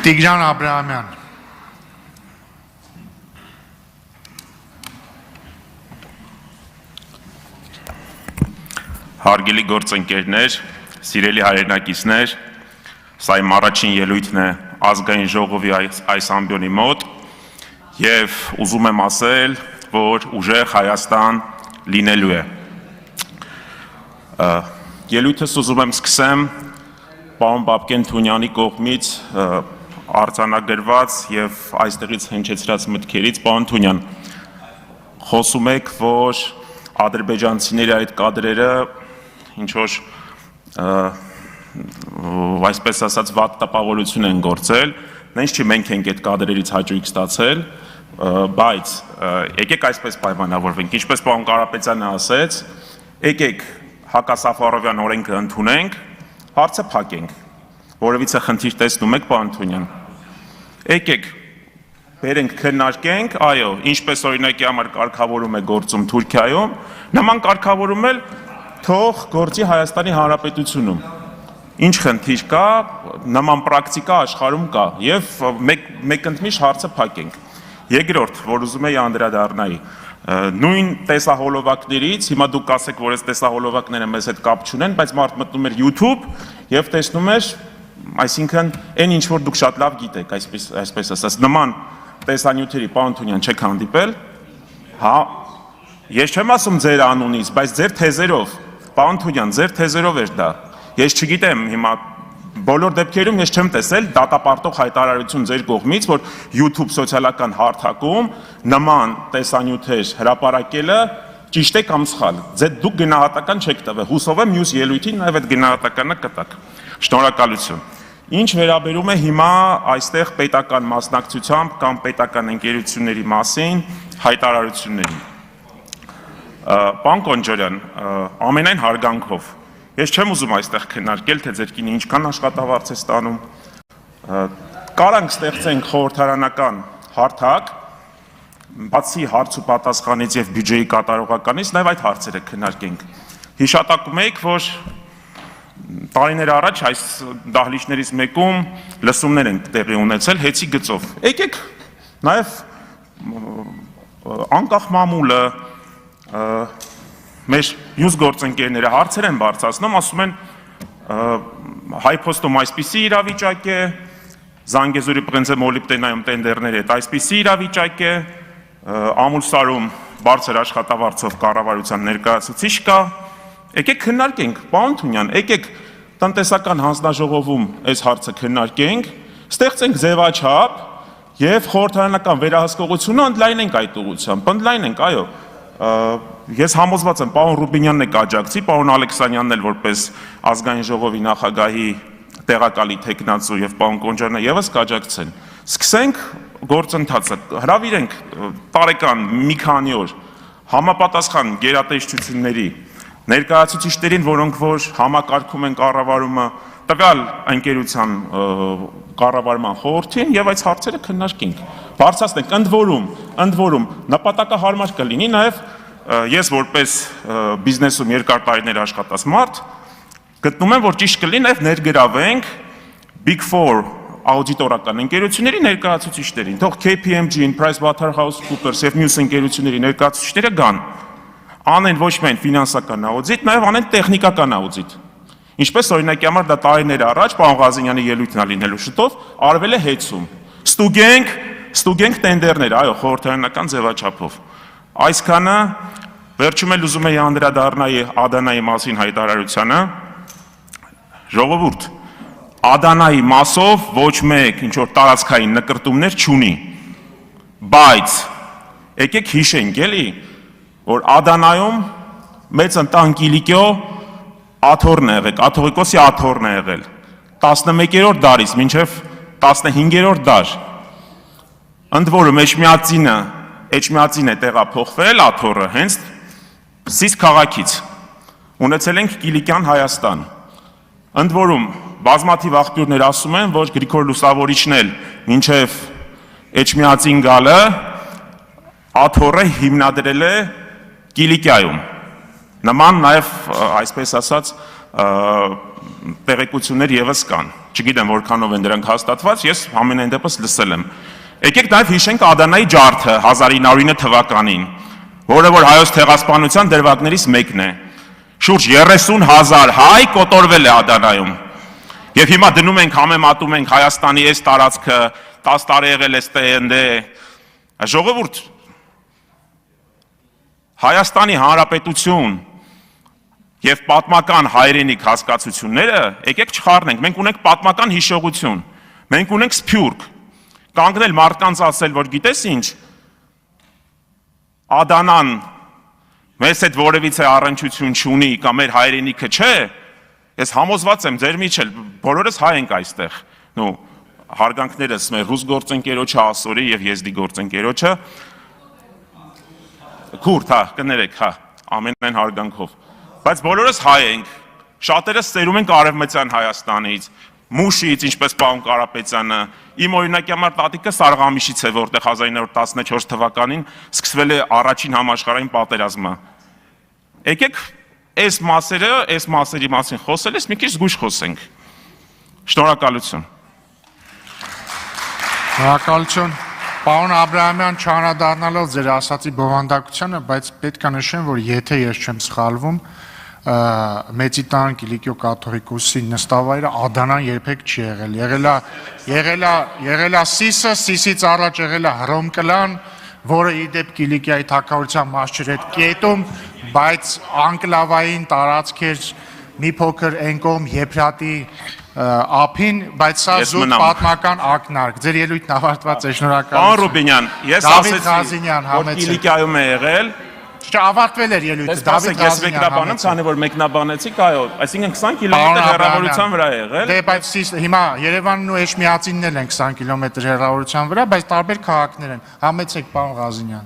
Տիգրան Աբրահամյան։ Հարգելի գործընկերներ, սիրելի հայրենակիցներ, սա իմ առաջին ելույթն է ազգային ժողովի այս ամբիոնի մոտ եւ ուզում եմ ասել, որ ուժեղ Հայաստան լինելու է։ Ելույթս ուզում եմ սկսեմ պարոն Բաբկեն Թունյանի կողմից արձանագրված եւ այստեղից հնչեցրած մտքերից։ Պարոն Թունյան, խոսում եք, որ ադրբեջանցիների այդ կադրերը ինչ որ այսպես ասած վատ տպավորություն են գործել, նենց չի մենք ենք այդ կադրերից հաճույք ստացել, բայց եկեք այսպես պայմանավորվենք, ինչպես պարոն Կարապետյանը ասեց, եկեք հակասաֆարովյան օրենքը ընդունենք, հարցը փակենք, որևիցե խնդիր տեսնում եք, պարոն Թունյան, եկեք բերենք քննարկենք, այո, ինչպես օրինակի համար կարգավորում է գործում Թուրքիայում, նման կարգավորում էլ թող գործի Հայաստանի Հանրապետությունում։ Ինչ խնդիր կա, նման պրակտիկա աշխարհում կա եւ մեկընդմիշտ հարցը փակենք։ Երկրորդ, որ ուզում եի անդրադառնայի, նույն տեսահոլովակներից, հիմա դուք ասեք, որ այս տեսահոլովակները մեզ հետ կապ չունեն, բայց մարդ մտնում էր YouTube եւ տեսնում էր, այսինքն այն ինչ որ դուք շատ լավ գիտեք, այսպես ասած, նման տեսանյութերի պարոն Թունյան չեք հանդիպել։ Հա, ես չեմ ասում ձեր անունից, բայց ձեր թեզերով, պարոն Թունյան, ձեր թեզերով էր դա։ Ես չգիտեմ հիմա բոլոր դեպքերում ես չեմ տեսել դատապարտող հայտարարություն ձեր կողմից, որ YouTube սոցիալական հարթակում նման տեսանյութեր հրապարակելը ճիշտ է կամ սխալ։ Դուք գնահատական չեք տվել։ Հուսով եմ մյուս ելույթին նաև այդ գնահատականը կտաք։ Շնորհակալություն։ Ինչ վերաբերում է հիմա այստեղ պետական մասնակցությամբ կամ պետական ընկերությունների մասին հայտարարություններին։ Պարոն Կոնջարյան, ամենայն հարգանքով ես չեմ ուզում այստեղ քննարկել, թե ձեր կինը ինչքան աշխատավարձ է ստանում։ Կարանք ստեղծենք խորհրդարանական հարթակ, բացի հարց ու պատասխանից եւ բյուջեի կատարողականից, նաեւ այդ հարցերը քննարկենք։ Հիշատակում եք, որ տարիներ առաջ այս դահլիճներից մեկում լսումներ են տեղի ունեցել հեծի գծով։ Եկեք նաեւ անկախ մամուլը մեր մյուս գործընկերները հարցեր են բարձրացնում, ասում են Հայփոստում այսպիսի իրավիճակ է, Զանգեզուրի բրենզեմոլիբդենայում տենդերների հետ այսպիսի իրավիճակ է, Ամուլսարում բարձր աշխատավարձով կառավարության ներկայացուցիչ կա, եկեք քննարկենք, պարոն Թունյան, եկեք տնտեսական հանձնաժողովում այս հարցը քննարկենք, ստեղծենք ձևաչափ եւ խորհրդարանական վերահսկողությունը ընդլայնենք այդ ուղղությամբ, ընդլայնենք, այո։ Ես համոզված եմ, պարոն Ռուբինյանն է կաջակցի, պարոն Ալեքսանյանն էլ որպես ազգային ժողովի նախագահի տեղակալի թեկնածու եւ պարոն Կոնջարյանը եւս կաջակցեն։ Սկսենք գործընթացը, հրավիրենք տարեկան մի քանի օր համապատասխան գերատեսչությունների ներկայացուցիչներին, որոնք որ համակարգում են կառավարումը, տվյալ ընկերության կառավարման խորհրդին եւ այս հարցերը քննարկենք։ Բարձրացնենք, ընդ որում նպատակահարմար կլինի նաեւ ես որպես բիզնեսում երկար տարիներ աշխատած մարդ գտնում եմ, որ ճիշտ կլինի նաեւ ներգրավենք Big 4 աուդիտորական ընկերությունների ներկայացուցիչներին, թող KPMG-ին, PricewaterhouseCoopers եւ մյուս ընկերությունների ներկայացուցիչները գան, անեն ոչ միայն ֆինանսական աուդիտ, նաեւ անեն տեխնիկական աուդիտ։ Ինչպես օրինակի համար դա տարիներ առաջ պարոն Ղազենյանի ելույթն է լինելու շուտով, արվել է հեծում։ Ստուգենք տենդերներ, այո, խորհրդարանական ձևաչափով։ Այսքանը վերջում էլ ուզում եի անդրադառնալ Ադանայի մասին հայտարարությանը։ Ժողովուրդ, Ադանայի մասով ոչ մեկ ինչ որ տարածքային նկրտումներ չունի։ Բայց եկեք հիշենք, էլի, որ Ադանայում մեծ ընտան Կիլիկիո աթոռն է եղել, կաթողիկոսի աթոռն է եղել 11-րդ դարից մինչև 15-րդ դար։ Ընդ որում Էջմիածին է տեղափոխվել աթոռը հենց Սիս քաղաքից։ Ունեցել ենք Կիլիկյան Հայաստան։ Ընդ որում բազմաթիվ աղբյուրներ ասում են, որ Գրիգոր Լուսավորիչն էլ մինչև Էջմիածին գալը աթոռը հիմնադրել է Կիլիկիայում։ Նման նաև, այսպես ասած, տեղեկություններ եւս կան։ Չգիտեմ որքանով են դրանք հաստատված, ես ամենայն դեպս լսել եմ։ Եկեք նաև հիշենք Ադանայի ջարդը 1909 թվականին, որը որ հայոց ցեղասպանության դրվագներից մեկն է։ Շուրջ 30,000 հայ կոտորվել է Ադանայում։ Եվ հիմա դնում ենք, համեմատում ենք Հայաստանի այս տարածքը 10 տարի եղել է ստենդե։ Ժողովուրդ, Հայաստանի Հանրապետություն եւ պատմական հայրենիք հասկացությունները եկեք չխառնենք, մենք ունենք պատմական հիշողություն, մենք ունենք սփյուռք, կանգնել մարդկանց ասել, որ գիտես ինչ, Ադանան մեզ հետ որևիցե առնչություն չունի կամ մեր հայրենիքը չէ, ես համոզված եմ ձեր միջել, բոլորս հայ ենք այստեղ, հարգանքներս մեր ռուս գործընկերոջը, ասորի եւ եզդի գործընկերոջը, քուրդ, կներեք, ամենայն հարգանքով, բայց բոլորս հայ ենք, շատերս ծերում ենք Արևմտյան Հայաստանից, Մուշից, ինչպես պարոն Կարապետյանը, իմ օրինակի համար տատիկը Սարղամիշից է, որտեղ 1914 թվականին սկսվել է առաջին համաշխարհային պատերազմը։ Եկեք այս մասերի մասին խոսելիս մի քիչ զգույշ խոսենք։ Շնորհակալություն։ Շնորհակալություն։ Պարոն Աբրահամյան, չանդրադառնալով ձեր ասացի բովանդակությանը, բայց պետք է նշեմ, որ եթե ես չեմ սխալվում, Մեծիտան Կիլիկիո կաթողիկոսի նստավայրը Ադանան երբեք չի եղել, եղել է Սիսը, Սիսից առաջ եղել է Հռոմկլան, որը իդեպ Կիլիկիայի թագավորության մաս չէր այդ կետում, բայց անկլավային տարածք էր մի փոքր Էնկոմ Եփրատի ափին, բայց սա զուտ պատմական ակնարկ։ Ձեր ելույթն ավարտված է, շնորհակալություն։ Պարոն Ռուբինյան, ես ասեցի, որ Կիլիկիայում է եղել, Ավարտվել էր ելույթը, Դավիթ Ես մեկնաբանում, քանի որ մեկնաբանեցիք, այո, այսինքն 20 կիլոմետր հեռավորության վրա է եղել։ Դե, բայց հիմա Երևանն ու Էջմիածինն են 20 կիլոմետր հեռավորության վրա, բայց տարբեր քաղաքներ են։ Համեցեք, պարոն Ղազինյան։